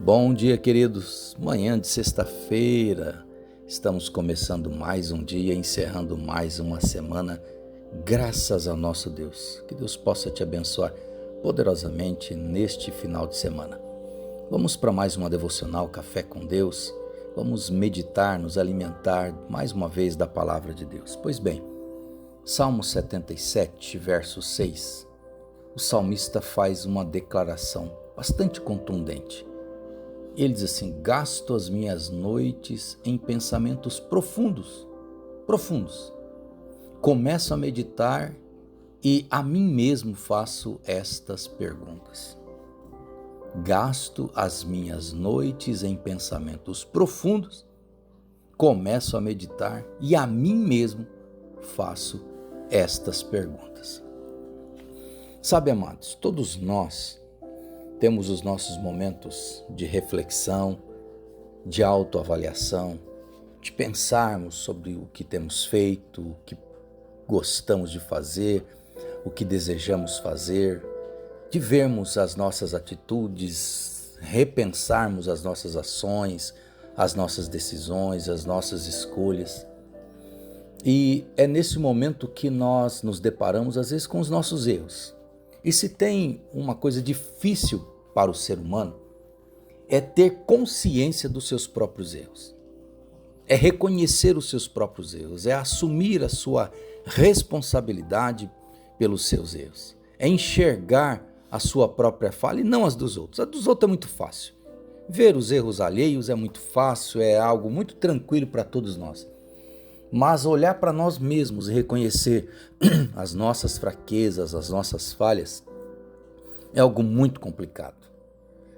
Bom dia, queridos. Manhã de sexta-feira. Estamos começando mais um dia, encerrando mais uma semana. Graças ao nosso Deus. Que Deus possa te abençoar poderosamente neste final de semana. Vamos para mais uma devocional Café com Deus. Vamos meditar, nos alimentar mais uma vez da palavra de Deus. Pois bem, Salmo 77, verso 6. O salmista faz uma declaração bastante contundente. Ele diz assim: gasto as minhas noites em pensamentos profundos. Começo a meditar e a mim mesmo faço estas perguntas. Gasto as minhas noites em pensamentos profundos, começo a meditar e a mim mesmo faço estas perguntas. Sabe, amados, todos nós temos os nossos momentos de reflexão, de autoavaliação, de pensarmos sobre o que temos feito, o que gostamos de fazer, o que desejamos fazer, de vermos as nossas atitudes, repensarmos as nossas ações, as nossas decisões, as nossas escolhas. E é nesse momento que nós nos deparamos às vezes com os nossos erros. E se tem uma coisa difícil para o ser humano, é ter consciência dos seus próprios erros. É reconhecer os seus próprios erros, é assumir a sua responsabilidade pelos seus erros. É enxergar a sua própria falha e não as dos outros. A dos outros é muito fácil. Ver os erros alheios é muito fácil, é algo muito tranquilo para todos nós. Mas olhar para nós mesmos e reconhecer as nossas fraquezas, as nossas falhas, é algo muito complicado.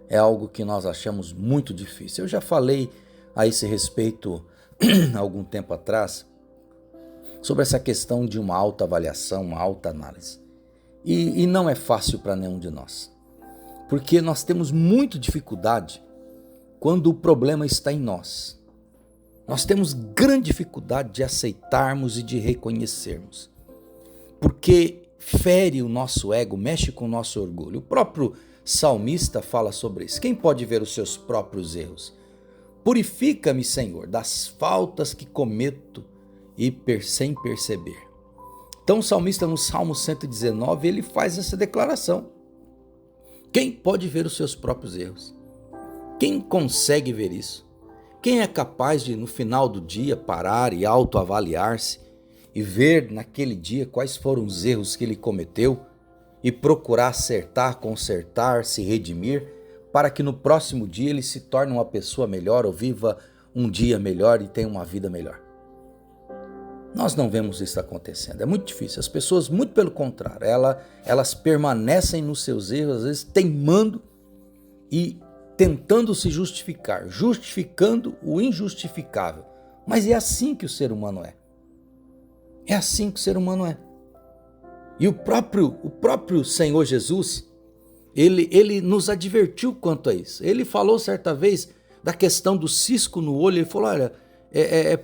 É algo que nós achamos muito difícil. Eu já falei a esse respeito há algum tempo atrás sobre essa questão de uma autoavaliação, uma autoanálise. E não é fácil para nenhum de nós. Porque nós temos muita dificuldade quando o problema está em nós. Nós temos grande dificuldade de aceitarmos e de reconhecermos. Porque fere o nosso ego, mexe com o nosso orgulho. O próprio salmista fala sobre isso. Quem pode ver os seus próprios erros? Purifica-me, Senhor, das faltas que cometo e sem perceber. Então o salmista no Salmo 119, ele faz essa declaração. Quem pode ver os seus próprios erros? Quem consegue ver isso? Quem é capaz de, no final do dia, parar e autoavaliar-se e ver naquele dia quais foram os erros que ele cometeu e procurar acertar, consertar, se redimir, para que no próximo dia ele se torne uma pessoa melhor ou viva um dia melhor e tenha uma vida melhor? Nós não vemos isso acontecendo, é muito difícil. As pessoas, muito pelo contrário, elas permanecem nos seus erros, às vezes teimando e tentando se justificar, justificando o injustificável. Mas é assim que o ser humano é. É assim que o ser humano é. E o próprio Senhor Jesus, ele nos advertiu quanto a isso. Ele falou certa vez da questão do cisco no olho. Ele falou: olha,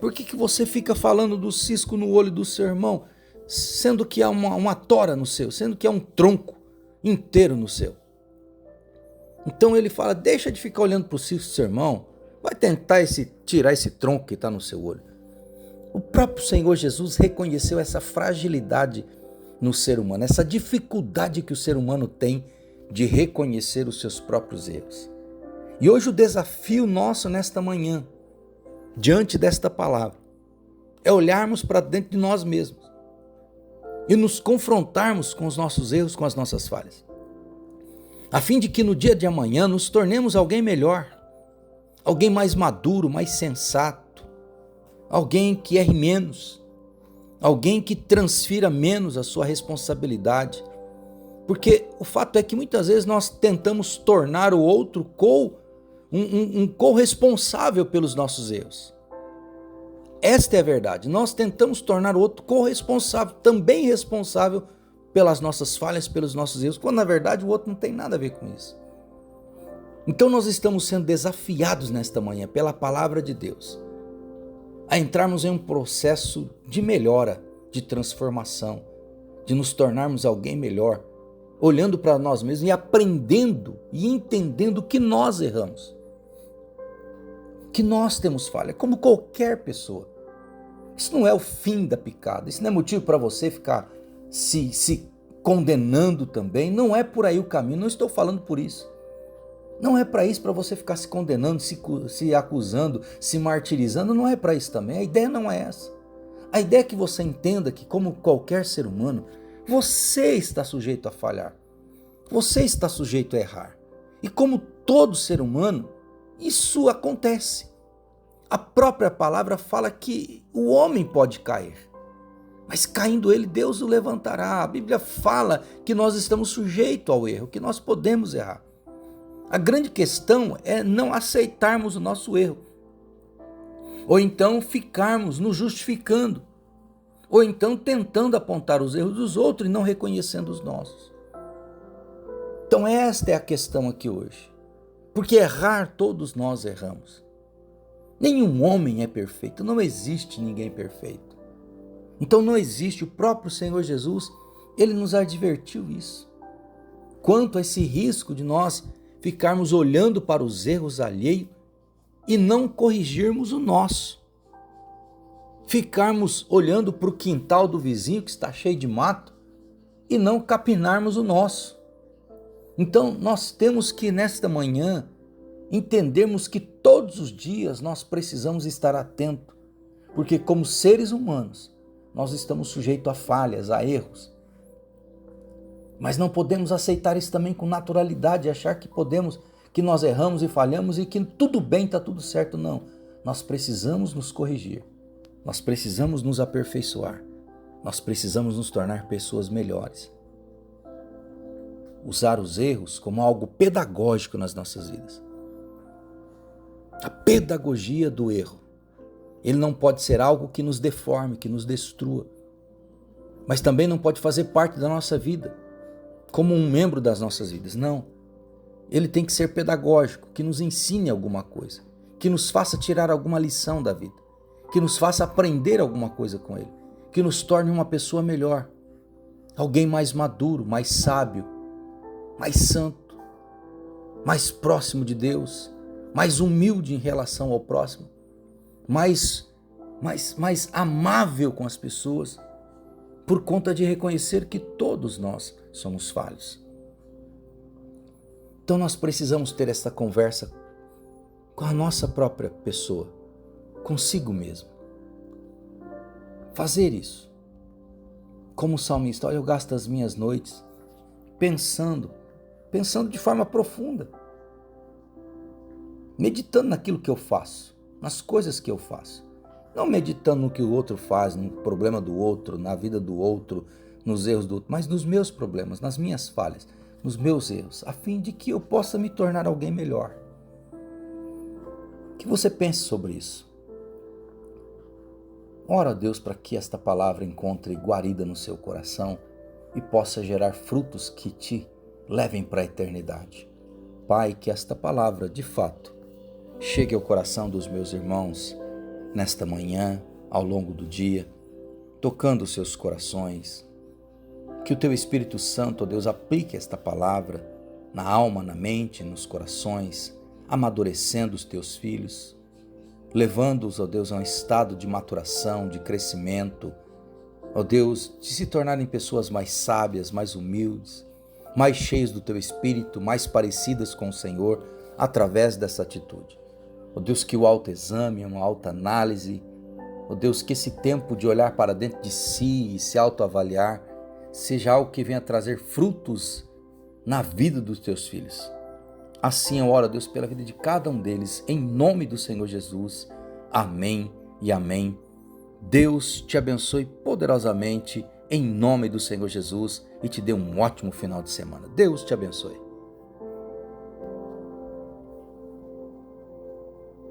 por que você fica falando do cisco no olho do seu irmão, sendo que há uma tora no seu, sendo que há um tronco inteiro no seu? Então ele fala: deixa de ficar olhando para o cisco do seu irmão, vai tentar tirar esse tronco que está no seu olho. O próprio Senhor Jesus reconheceu essa fragilidade no ser humano, essa dificuldade que o ser humano tem de reconhecer os seus próprios erros. E hoje o desafio nosso nesta manhã, diante desta palavra, é olharmos para dentro de nós mesmos e nos confrontarmos com os nossos erros, com as nossas falhas, a fim de que no dia de amanhã nos tornemos alguém melhor, alguém mais maduro, mais sensato, alguém que erre menos, alguém que transfira menos a sua responsabilidade. Porque o fato é que muitas vezes nós tentamos tornar o outro um corresponsável pelos nossos erros. Esta é a verdade. Nós tentamos tornar o outro corresponsável, também responsável pelas nossas falhas, pelos nossos erros, quando na verdade o outro não tem nada a ver com isso. Então nós estamos sendo desafiados nesta manhã pela palavra de Deus a entrarmos em um processo de melhora, de transformação, de nos tornarmos alguém melhor, olhando para nós mesmos e aprendendo e entendendo que nós erramos. que nós temos falha, como qualquer pessoa. Isso não é o fim da picada, isso não é motivo para você ficar se condenando também, não é por aí o caminho, não estou falando por isso. Não é para isso, para você ficar se condenando, se acusando, se martirizando, não é para isso também, a ideia não é essa. A ideia é que você entenda que, como qualquer ser humano, você está sujeito a falhar, você está sujeito a errar. E como todo ser humano, isso acontece. A própria palavra fala que o homem pode cair, mas caindo ele, Deus o levantará. A Bíblia fala que nós estamos sujeitos ao erro, que nós podemos errar. A grande questão é não aceitarmos o nosso erro, ou então ficarmos nos justificando, ou então tentando apontar os erros dos outros e não reconhecendo os nossos. Então esta é a questão aqui hoje, porque errar todos nós erramos. Nenhum homem é perfeito, não existe ninguém perfeito. Então não existe, o próprio Senhor Jesus, ele nos advertiu isso. Quanto a esse risco de nós ficarmos olhando para os erros alheios e não corrigirmos o nosso. Ficarmos olhando para o quintal do vizinho que está cheio de mato e não capinarmos o nosso. Então nós temos que nesta manhã entendermos que todos os dias nós precisamos estar atentos, porque como seres humanos nós estamos sujeitos a falhas, a erros. Mas não podemos aceitar isso também com naturalidade, achar que que nós erramos e falhamos e que tudo bem, está tudo certo. Não, nós precisamos nos corrigir, nós precisamos nos aperfeiçoar, nós precisamos nos tornar pessoas melhores. Usar os erros como algo pedagógico nas nossas vidas. A pedagogia do erro. Ele não pode ser algo que nos deforme, que nos destrua, mas também não pode fazer parte da nossa vida, como um membro das nossas vidas, não. Ele tem que ser pedagógico, que nos ensine alguma coisa, que nos faça tirar alguma lição da vida, que nos faça aprender alguma coisa com ele, que nos torne uma pessoa melhor, alguém mais maduro, mais sábio, mais santo, mais próximo de Deus, mais humilde em relação ao próximo, mais amável com as pessoas, por conta de reconhecer que todos nós somos falhos. Então nós precisamos ter essa conversa com a nossa própria pessoa, consigo mesmo. Fazer isso. Como o salmista, olha, eu gasto as minhas noites pensando de forma profunda, meditando naquilo que eu faço, nas coisas que eu faço. Não meditando no que o outro faz, no problema do outro, na vida do outro, nos erros do outro, mas nos meus problemas, nas minhas falhas, nos meus erros, a fim de que eu possa me tornar alguém melhor. Que você pense sobre isso. Ora a Deus para que esta palavra encontre guarida no seu coração e possa gerar frutos que te levem para a eternidade. Pai, que esta palavra, de fato, chegue ao coração dos meus irmãos nesta manhã, ao longo do dia, tocando os seus corações. Que o teu Espírito Santo, ó Deus, aplique esta palavra na alma, na mente, nos corações, amadurecendo os teus filhos, levando-os, ó Deus, a um estado de maturação, de crescimento, ó Deus, de se tornarem pessoas mais sábias, mais humildes, mais cheias do teu Espírito, mais parecidas com o Senhor, através dessa atitude. Ó Deus, que o autoexame, uma autoanálise, ó Deus, que esse tempo de olhar para dentro de si e se autoavaliar seja algo que venha trazer frutos na vida dos teus filhos. Assim eu oro, Deus, pela vida de cada um deles, em nome do Senhor Jesus. Amém e amém. Deus te abençoe poderosamente, em nome do Senhor Jesus, e te dê um ótimo final de semana. Deus te abençoe.